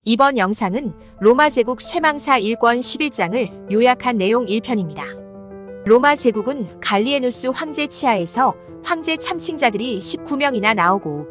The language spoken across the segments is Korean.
이번 영상은 로마 제국 쇠망사 1권 11장을 요약한 내용 1편입니다. 로마 제국은 갈리에누스 황제 치하에서 황제 참칭자들이 19명이나 나오고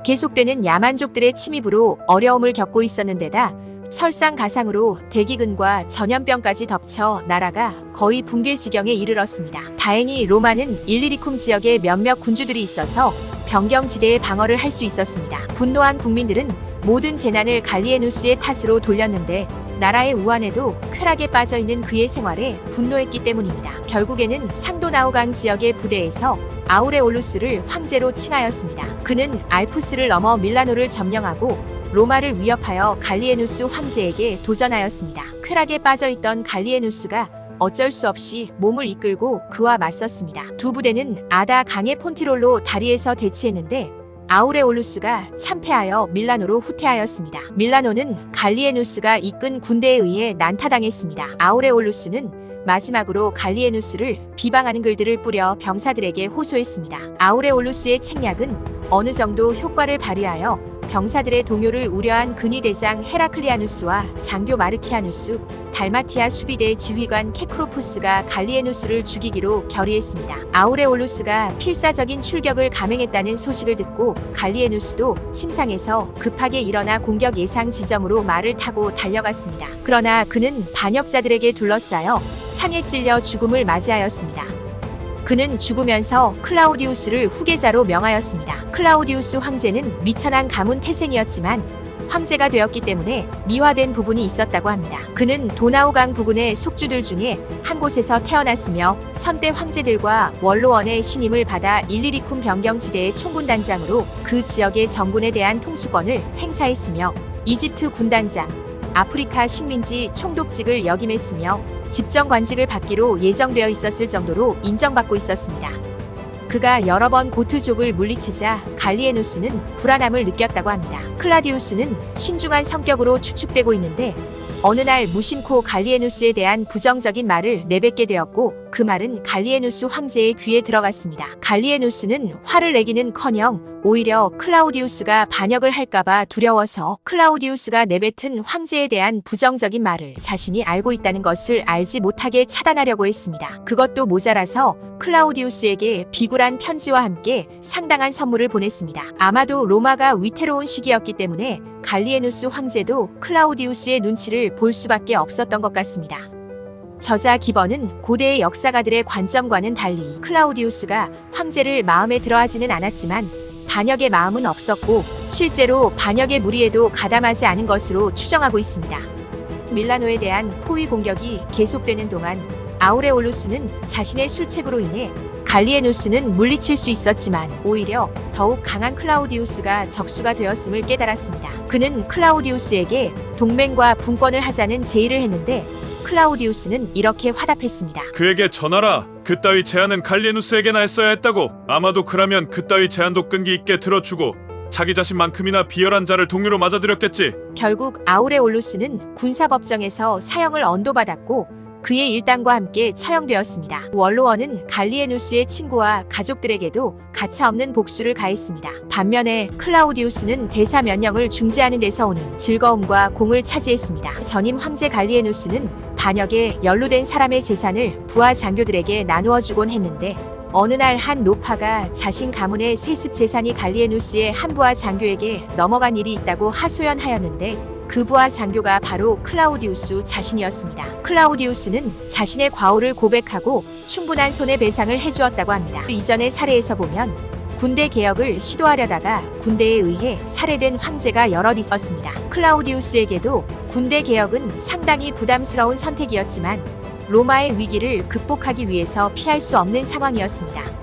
계속되는 야만족들의 침입으로 어려움을 겪고 있었는데다 설상가상으로 대기근과 전염병까지 덮쳐 나라가 거의 붕괴 지경에 이르렀습니다. 다행히 로마는 일리리쿰 지역에 몇몇 군주들이 있어서 변경지대에 방어를 할 수 있었습니다. 분노한 국민들은 모든 재난을 갈리에누스의 탓으로 돌렸는데 나라의 우환에도 쾌락에 빠져있는 그의 생활에 분노했기 때문입니다. 결국에는 상도나우강 지역의 부대에서 아우레올루스를 황제로 칭하였습니다. 그는 알프스를 넘어 밀라노를 점령하고 로마를 위협하여 갈리에누스 황제에게 도전하였습니다. 쾌락에 빠져있던 갈리에누스가 어쩔 수 없이 몸을 이끌고 그와 맞섰습니다. 두 부대는 아다 강의 폰티롤로 다리에서 대치했는데 아우레올루스가 참패하여 밀라노로 후퇴하였습니다. 밀라노는 갈리에누스가 이끈 군대에 의해 난타당했습니다. 아우레올루스는 마지막으로 갈리에누스를 비방하는 글들을 뿌려 병사들에게 호소했습니다. 아우레올루스의 책략은 어느 정도 효과를 발휘하여 병사들의 동요를 우려한 근위대장 헤라클리아누스와 장교 마르키아누스, 달마티아 수비대 지휘관 케크로푸스가 갈리에누스를 죽이기로 결의했습니다. 아우레올루스가 필사적인 출격을 감행했다는 소식을 듣고 갈리에누스도 침상에서 급하게 일어나 공격 예상 지점으로 말을 타고 달려갔습니다. 그러나 그는 반역자들에게 둘러싸여 창에 찔려 죽음을 맞이하였습니다. 그는 죽으면서 클라우디우스를 후계자로 명하였습니다. 클라우디우스 황제는 미천한 가문 태생이었지만 황제가 되었기 때문에 미화된 부분이 있었다고 합니다. 그는 도나우강 부근의 속주들 중에 한 곳에서 태어났으며 선대 황제들과 원로원의 신임을 받아 일리리쿰 변경지대의 총군단장으로 그 지역의 정군에 대한 통수권을 행사했으며 이집트 군단장, 아프리카 식민지 총독직을 역임했으며 집정관직을 받기로 예정되어 있었을 정도로 인정받고 있었습니다. 그가 여러 번 고트족을 물리치자 갈리에누스는 불안함을 느꼈다고 합니다. 클라디우스는 신중한 성격으로 추측되고 있는데 어느 날 무심코 갈리에누스에 대한 부정적인 말을 내뱉게 되었고 그 말은 갈리에누스 황제의 귀에 들어갔습니다. 갈리에누스는 화를 내기는커녕 오히려 클라우디우스가 반역을 할까봐 두려워서 클라우디우스가 내뱉은 황제에 대한 부정적인 말을 자신이 알고 있다는 것을 알지 못하게 차단하려고 했습니다. 그것도 모자라서 클라우디우스에게 비굴한 편지와 함께 상당한 선물을 보냈습니다. 아마도 로마가 위태로운 시기였기 때문에 갈리에누스 황제도 클라우디우스의 눈치를 볼 수밖에 없었던 것 같습니다. 저자 기번은 고대의 역사가들의 관점과는 달리 클라우디우스가 황제를 마음에 들어하지는 않았지만 반역의 마음은 없었고 실제로 반역의 무리에도 가담하지 않은 것으로 추정하고 있습니다. 밀라노에 대한 포위 공격이 계속되는 동안 아우레올루스는 자신의 술책으로 인해 갈리에누스는 물리칠 수 있었지만 오히려 더욱 강한 클라우디우스가 적수가 되었음을 깨달았습니다. 그는 클라우디우스에게 동맹과 분권을 하자는 제의를 했는데 클라우디우스는 이렇게 화답했습니다. 그에게 전하라. 그따위 제안은 갈리에누스에게나 했어야 했다고. 아마도 그라면 그따위 제안도 끈기 있게 들어주고 자기 자신만큼이나 비열한 자를 동료로 맞아들였겠지. 결국 아우레올루스는 군사법정에서 사형을 언도받았고 그의 일당과 함께 처형되었습니다. 원로원은 갈리에누스의 친구와 가족들에게도 가차없는 복수를 가했습니다. 반면에 클라우디우스는 대사 면령을 중지하는 데서 오는 즐거움과 공을 차지했습니다. 전임 황제 갈리에누스는 반역에 연루된 사람의 재산을 부하 장교들에게 나누어 주곤 했는데 어느 날 한 노파가 자신 가문의 세습 재산이 갈리에누스의 한 부하 장교에게 넘어간 일이 있다고 하소연하였는데 그 부하 장교가 바로 클라우디우스 자신이었습니다. 클라우디우스는 자신의 과오를 고백하고 충분한 손해배상을 해주었다고 합니다. 이전의 사례에서 보면 군대 개혁을 시도하려다가 군대에 의해 살해된 황제가 여럿 있었습니다. 클라우디우스에게도 군대 개혁은 상당히 부담스러운 선택이었지만 로마의 위기를 극복하기 위해서 피할 수 없는 상황이었습니다.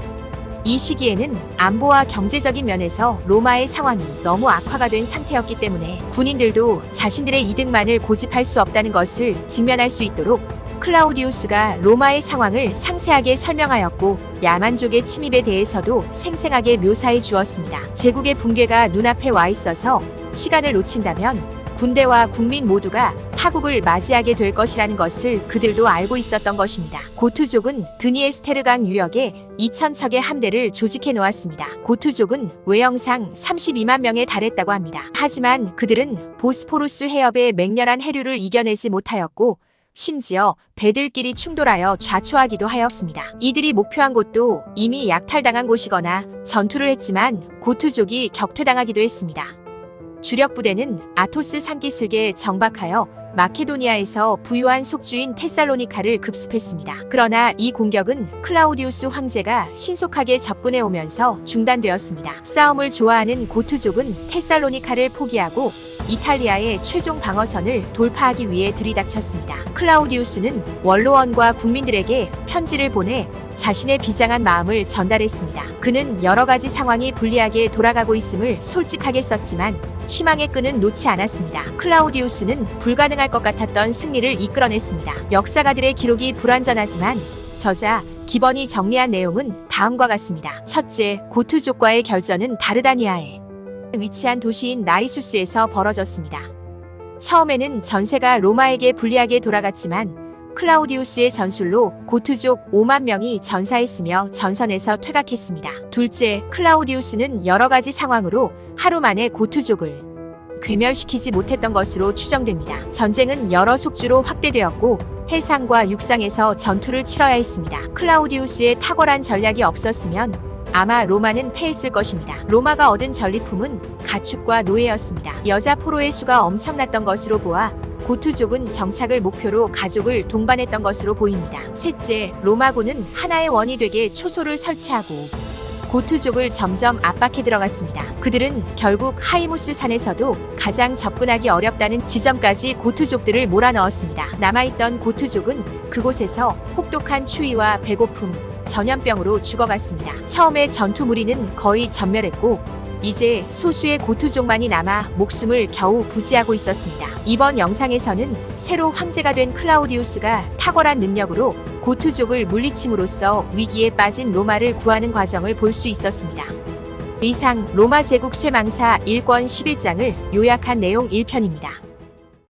이 시기에는 안보와 경제적인 면에서 로마의 상황이 너무 악화가 된 상태였기 때문에 군인들도 자신들의 이득만을 고집할 수 없다는 것을 직면할 수 있도록 클라우디우스가 로마의 상황을 상세하게 설명하였고 야만족의 침입에 대해서도 생생하게 묘사해 주었습니다. 제국의 붕괴가 눈앞에 와 있어서 시간을 놓친다면 군대와 국민 모두가 파국을 맞이하게 될 것이라는 것을 그들도 알고 있었던 것입니다. 고투족은 드니에스테르강 유역에 2,000척의 함대를 조직해 놓았습니다. 고투족은 외형상 32만 명에 달했다고 합니다. 하지만 그들은 보스포루스 해협의 맹렬한 해류를 이겨내지 못하였고 심지어 배들끼리 충돌하여 좌초하기도 하였습니다. 이들이 목표한 곳도 이미 약탈당한 곳이거나 전투를 했지만 고투족이 격퇴당하기도 했습니다. 주력 부대는 아토스 산기슭에 정박하여 마케도니아에서 부유한 속주인 테살로니카를 급습했습니다. 그러나 이 공격은 클라우디우스 황제가 신속하게 접근해 오면서 중단되었습니다. 싸움을 좋아하는 고투족은 테살로니카를 포기하고 이탈리아의 최종 방어선을 돌파하기 위해 들이닥쳤습니다. 클라우디우스는 원로원과 국민들에게 편지를 보내 자신의 비장한 마음을 전달했습니다. 그는 여러 가지 상황이 불리하게 돌아가고 있음을 솔직하게 썼지만 희망의 끈은 놓지 않았습니다. 클라우디우스는 불가능할 것 같았던 승리를 이끌어냈습니다. 역사가들의 기록이 불완전하지만 저자 기번이 정리한 내용은 다음과 같습니다. 첫째, 고투족과의 결전은 다르다니아에 위치한 도시인 나이수스에서 벌어졌습니다. 처음에는 전세가 로마에게 불리하게 돌아갔지만 클라우디우스의 전술로 고투족 5만 명이 전사했으며 전선에서 퇴각했습니다. 둘째, 클라우디우스는 여러 가지 상황으로 하루 만에 고투족을 괴멸시키지 못했던 것으로 추정됩니다. 전쟁은 여러 속주로 확대되었고 해상과 육상에서 전투를 치러야 했습니다. 클라우디우스의 탁월한 전략이 없었으면 아마 로마는 패했을 것입니다. 로마가 얻은 전리품은 가축과 노예였습니다. 여자 포로의 수가 엄청났던 것으로 보아 고투족은 정착을 목표로 가족을 동반했던 것으로 보입니다. 셋째, 로마군은 하나의 원이 되게 초소를 설치하고 고투족을 점점 압박해 들어갔습니다. 그들은 결국 하이무스 산에서도 가장 접근하기 어렵다는 지점까지 고투족들을 몰아넣었습니다. 남아있던 고투족은 그곳에서 혹독한 추위와 배고픔, 전염병으로 죽어갔습니다. 처음에 전투 무리는 거의 전멸했고 이제 소수의 고투족만이 남아 목숨을 겨우 부지하고 있었습니다. 이번 영상에서는 새로 황제가 된 클라우디우스가 탁월한 능력으로 고투족을 물리침으로써 위기에 빠진 로마를 구하는 과정을 볼 수 있었습니다. 이상 로마 제국 쇠망사 1권 11장을 요약한 내용 1편입니다.